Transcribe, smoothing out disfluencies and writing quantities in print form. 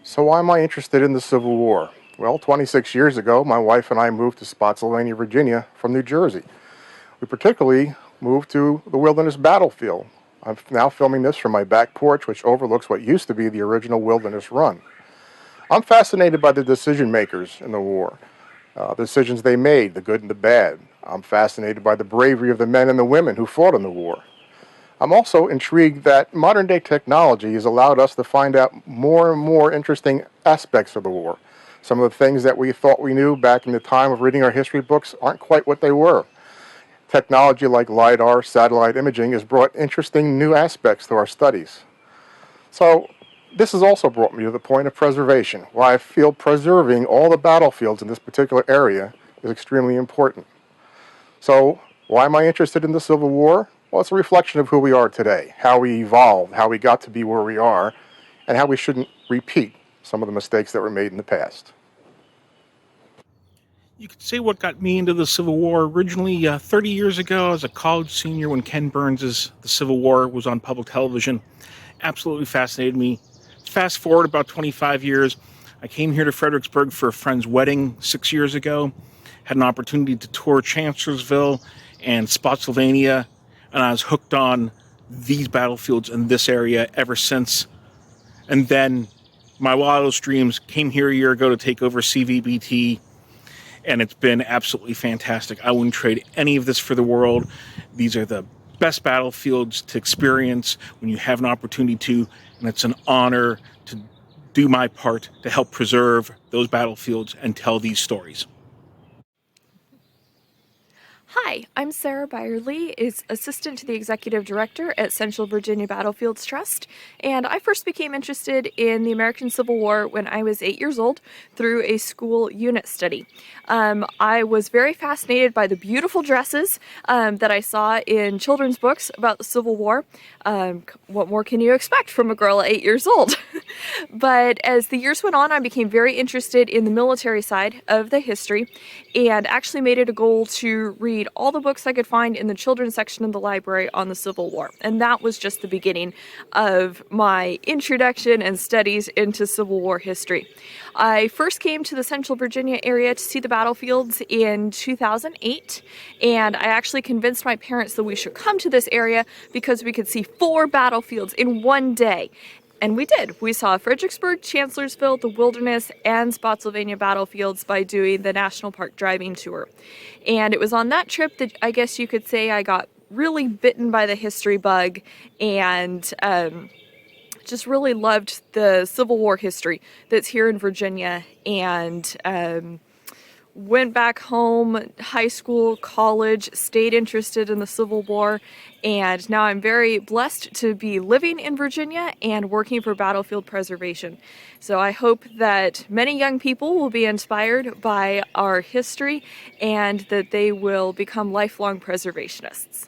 So why am I interested in the Civil War? Well, 26 years ago, my wife and I moved to Spotsylvania, Virginia from New Jersey. We particularly moved to the Wilderness Battlefield. I'm now filming this from my back porch, which overlooks what used to be the original Wilderness Run. I'm fascinated by the decision makers in the war, the decisions they made, the good and the bad. I'm fascinated by the bravery of the men and the women who fought in the war. I'm also intrigued that modern day technology has allowed us to find out more and more interesting aspects of the war. Some of the things that we thought we knew back in the time of reading our history books aren't quite what they were. Technology like LiDAR, satellite imaging, has brought interesting new aspects to our studies. So this has also brought me to the point of preservation, why I feel preserving all the battlefields in this particular area is extremely important. So why am I interested in the Civil War? Well, it's a reflection of who we are today, how we evolved, how we got to be where we are, and how we shouldn't repeat some of the mistakes that were made in the past. You could say what got me into the Civil War. Originally, 30 years ago, I was a college senior when Ken Burns' The Civil War was on public television. Absolutely fascinated me. Fast forward about 25 years, I came here to Fredericksburg for a friend's wedding 6 years ago. Had an opportunity to tour Chancellorsville and Spotsylvania, and I was hooked on these battlefields in this area ever since. And then my wildest dreams came here a year ago to take over CVBT, and it's been absolutely fantastic. I wouldn't trade any of this for the world. These are the best battlefields to experience when you have an opportunity to, and it's an honor to do my part to help preserve those battlefields and tell these stories. Hi, I'm Sarah Bierle, is Assistant to the Executive Director at Central Virginia Battlefields Trust, and I first became interested in the American Civil War when I was 8 years old through a school unit study. I was very fascinated by the beautiful dresses that I saw in children's books about the Civil War. What more can you expect from a girl at 8 years old? But as the years went on, I became very interested in the military side of the history and actually made it a goal to read all the books I could find in the children's section of the library on the Civil War. And that was just the beginning of my introduction and studies into Civil War history. I first came to the Central Virginia area to see the battlefields in 2008, and I actually convinced my parents that we should come to this area because we could see 4 battlefields in one day. And we did. We saw Fredericksburg, Chancellorsville, the Wilderness, and Spotsylvania battlefields by doing the National Park driving tour. And it was on that trip that I guess you could say I got really bitten by the history bug and just really loved the Civil War history that's here in Virginia, and went back home, high school, college, stayed interested in the Civil War, and now I'm very blessed to be living in Virginia and working for battlefield preservation. So I hope that many young people will be inspired by our history and that they will become lifelong preservationists.